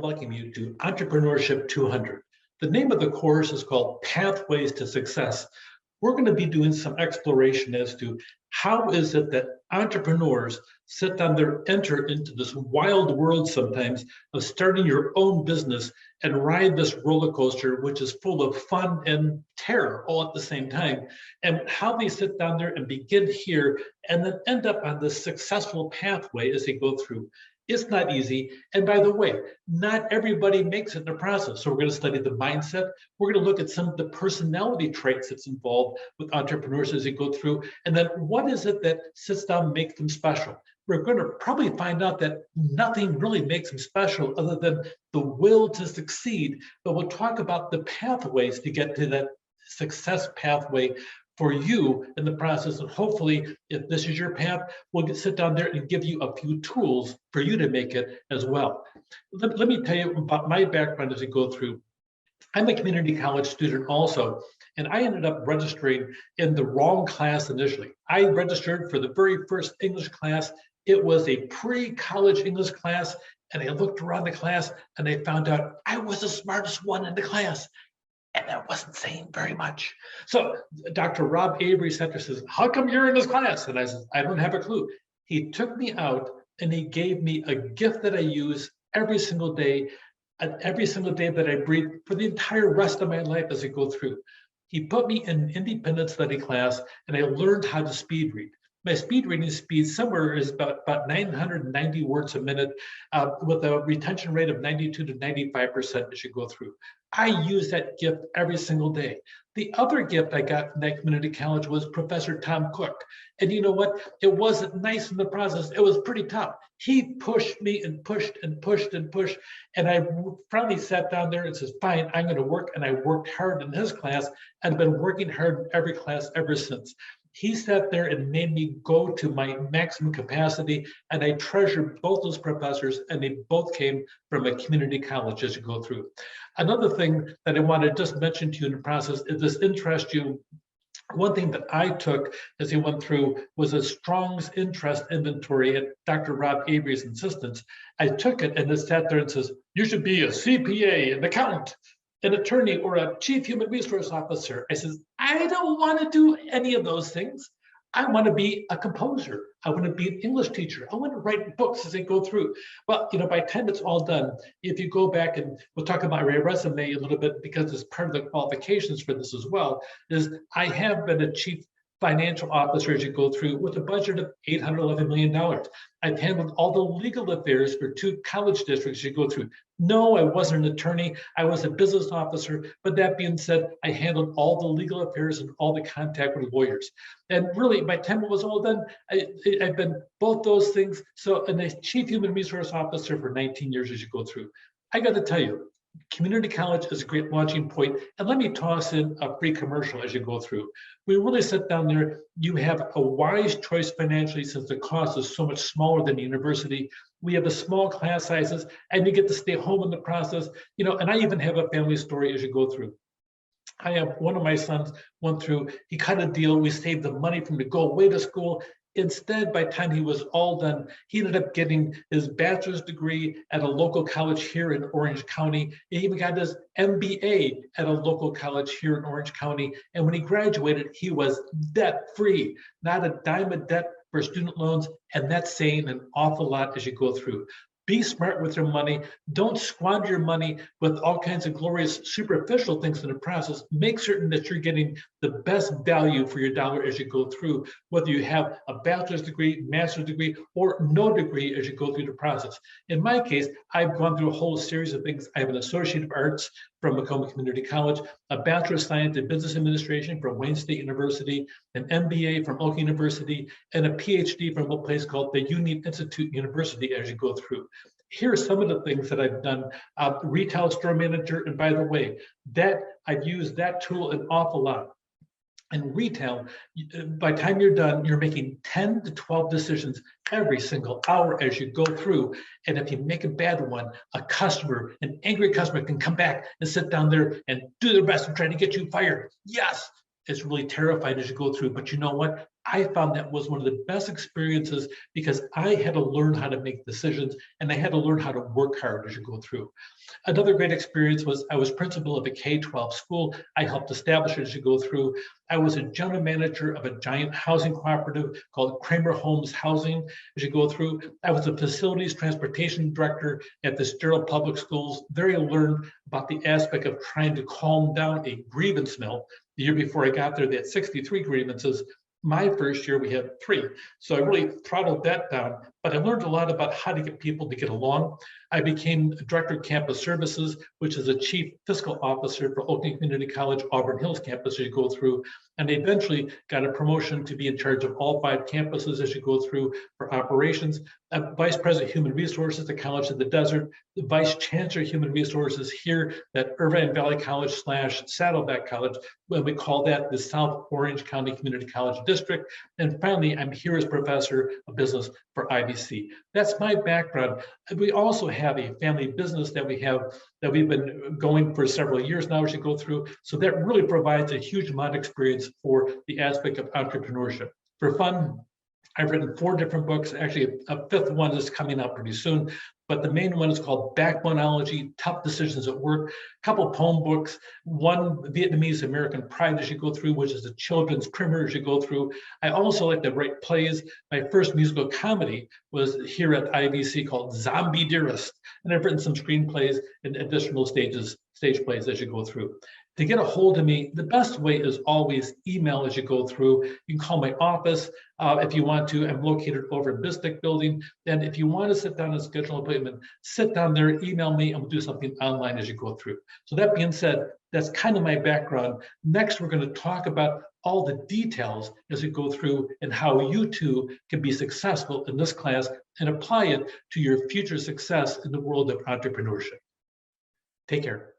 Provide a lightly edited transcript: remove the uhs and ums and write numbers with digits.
welcome you to Entrepreneurship 200. The name of the course is called Pathways to Success. We're going to be doing some exploration as to how is it that entrepreneurs sit down there, enter into this wild world sometimes of starting your own business and ride this roller coaster, which is full of fun and terror all at the same time, and how they sit down there and begin here and then end up on this successful pathway as they go through. It's not easy. And by the way, not everybody makes it in the process. So we're going to study the mindset. We're going to look at some of the personality traits that's involved with entrepreneurs as they go through. And then what is it that sits down and makes them special? We're going to probably find out that nothing really makes them special other than the will to succeed. But we'll talk about the pathways to get to that success pathway for you in the process. And hopefully, if this is your path, we'll sit down there and give you a few tools for you to make it as well. Let me tell you about my background as we go through. I'm a community college student also, and I ended up registering in the wrong class initially. I registered for the very first English class. It was a pre-college English class, and I looked around the class and I found out I was the smartest one in the class. And that wasn't saying very much. So Dr. Rob Avery Center says, "How come you're in this class?" And I said, "I don't have a clue." He took me out and he gave me a gift that I use every single day that I breathe for the entire rest of my life as I go through. He put me in an independent study class and I learned how to speed read. My speed reading speed somewhere is about 990 words a minute with a retention rate of 92 to 95% as you go through. I use that gift every single day. The other gift I got from that community college was Professor Tom Cook. And you know what? It wasn't nice in the process. It was pretty tough. He pushed me and pushed and pushed and pushed. And I finally sat down there and says, fine, I'm going to work. And I worked hard in his class and I've been working hard in every class ever since. He sat there and made me go to my maximum capacity, and I treasure both those professors, and they both came from a community college as you go through. Another thing that I want to just mention to you in the process, if this interests you, one thing that I took as he went through was a Strong's interest inventory at Dr. Rob Avery's insistence. I took it and it sat there and says, you should be a CPA, an accountant, an attorney, or a chief human resource officer. I says, I don't want to do any of those things. I want to be a composer. I want to be an English teacher. I want to write books as they go through. Well, you know, by the time it's all done, if you go back and we'll talk about my resume a little bit because it's part of the qualifications for this as well, is I have been a chief financial officer as you go through with a budget of $811 million. I've handled all the legal affairs for 2 college districts you go through. No, I wasn't an attorney. I was a business officer. But that being said, I handled all the legal affairs and all the contact with lawyers. And really, by the time it was all done, I've been both those things. So, and a chief human resource officer for 19 years as you go through. I got to tell you, community college is a great launching point. And let me toss in a free commercial as you go through. We really sit down there. You have a wise choice financially since the cost is so much smaller than the university. We have the small class sizes and you get to stay home in the process. You know, and I even have a family story as you go through. I have one of my sons went through, he cut a deal. We saved the money for him to go away to school. Instead, by the time he was all done, he ended up getting his bachelor's degree at a local college here in Orange County. He even got his MBA at a local college here in Orange County. And when he graduated, he was debt-free, not a dime of debt for student loans. And that's saying an awful lot as you go through. Be smart with your money. Don't squander your money with all kinds of glorious superficial things in the process. Make certain that you're getting the best value for your dollar as you go through, whether you have a bachelor's degree, master's degree, or no degree as you go through the process. In my case, I've gone through a whole series of things. I have an Associate of Arts from Macomb Community College, a Bachelor of Science in Business Administration from Wayne State University, an MBA from Oak University, and a PhD from a place called the Union Institute University as you go through. Here are some of the things that I've done. Retail store manager, and by the way, that I've used that tool an awful lot. In retail, by the time you're done, you're making 10 to 12 decisions every single hour as you go through. And if you make a bad one, an angry customer can come back and sit down there and do their best and try to get you fired. Yes, it's really terrifying as you go through, but you know what? I found that was one of the best experiences because I had to learn how to make decisions and I had to learn how to work hard as you go through. Another great experience was I was principal of a K-12 school. I helped establish it as you go through. I was a general manager of a giant housing cooperative called Kramer Homes Housing as you go through. I was a facilities transportation director at the Sterling Public Schools. There I learned about the aspect of trying to calm down a grievance mill. The year before I got there, they had 63 grievances. My first year, we had 3. So I really throttled that down, but I learned a lot about how to get people to get along. I became Director of Campus Services, which is a Chief Fiscal Officer for Oakland Community College, Auburn Hills campus as you go through. And I eventually got a promotion to be in charge of all 5 campuses as you go through for operations. Vice President Human Resources at College of the Desert, the Vice Chancellor Human Resources here at Irvine Valley College / Saddleback College, when we call that the South Orange County Community College District. And finally, I'm here as Professor of Business for IBC. That's my background. We also have a family business that we've been going for several years now as you go through. So that really provides a huge amount of experience for the aspect of entrepreneurship. For fun, I've written 4 different books. Actually, a 5th one is coming out pretty soon. But the main one is called Backboneology, Tough Decisions at Work. A couple poem books, one Vietnamese American Pride as you go through, which is a children's primer as you go through. I also like to write plays. My first musical comedy was here at IBC called Zombie Dearest. And I've written some screenplays and additional stage plays as you go through. To get a hold of me, the best way is always email as you go through. You can call my office if you want to. I'm located over in Bistic Building. And if you want to sit down and schedule an appointment, sit down there, email me, and we'll do something online as you go through. So that being said, that's kind of my background. Next, we're going to talk about all the details as we go through and how you too can be successful in this class and apply it to your future success in the world of entrepreneurship. Take care.